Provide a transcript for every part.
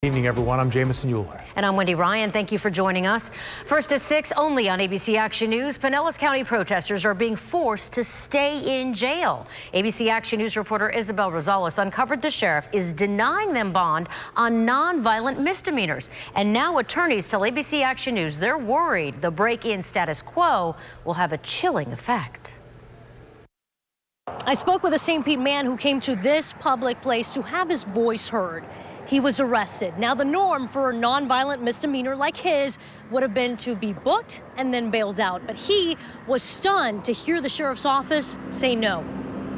Good evening, everyone. I'm Jamison Euler. And I'm Wendy Ryan. Thank you for joining us. First at 6, only on ABC Action News, Pinellas County protesters are being forced to stay in jail. ABC Action News reporter Isabel Rosales uncovered the sheriff is denying them bond on nonviolent misdemeanors. And now attorneys tell ABC Action News they're worried the break-in status quo will have a chilling effect. I spoke with a St. Pete man who came to this public place to have his voice heard. He was arrested. Now, the norm for a nonviolent misdemeanor like his would have been to be booked and then bailed out. But he was stunned to hear the sheriff's office say no.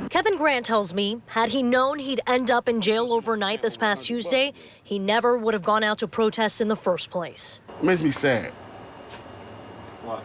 Kevin Grant tells me, had he known he'd end up in jail overnight this past Tuesday, he never would have gone out to protest in the first place. It makes me sad. Why?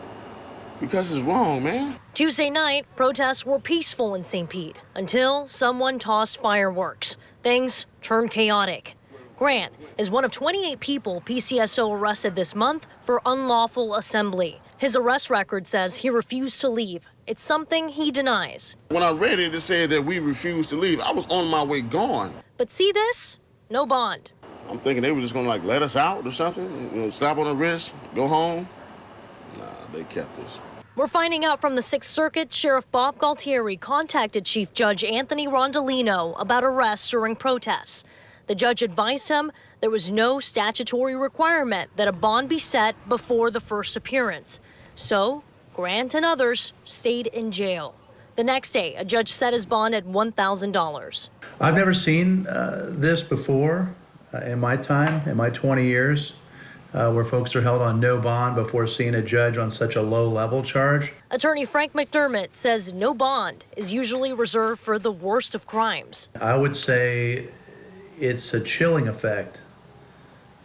Because it's wrong, man. Tuesday night, protests were peaceful in St. Pete until someone tossed fireworks. Things turned chaotic. Grant is one of 28 people PCSO arrested this month for unlawful assembly. His arrest record says he refused to leave. It's something he denies. When I read it, it said that we refused to leave. I was on my way gone. But see this? No bond. I'm thinking they were just gonna let us out or something, slap on the wrist, go home. Nah, they kept us. We're finding out from the 6th Circuit, Sheriff Bob Galtieri contacted Chief Judge Anthony Rondolino about arrests during protests. The judge advised him there was no statutory requirement that a bond be set before the first appearance. So Grant and others stayed in jail. The next day, a judge set his bond at $1,000. I've never seen this before in my time, in my 20 years, where folks are held on no bond before seeing a judge on such a low-level charge. Attorney Frank McDermott says no bond is usually reserved for the worst of crimes. I would say it's a chilling effect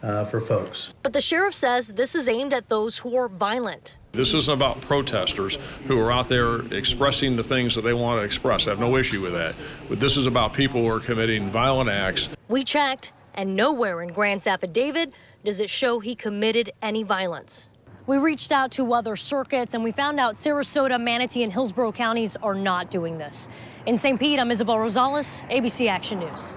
for folks. But the sheriff says this is aimed at those who are violent. This isn't about protesters who are out there expressing the things that they want to express. I have no issue with that. But this is about people who are committing violent acts. We checked, and nowhere in Grant's affidavit does it show he committed any violence. We reached out to other circuits, and we found out Sarasota, Manatee, and Hillsborough counties are not doing this. In St. Pete, I'm Isabel Rosales, ABC Action News.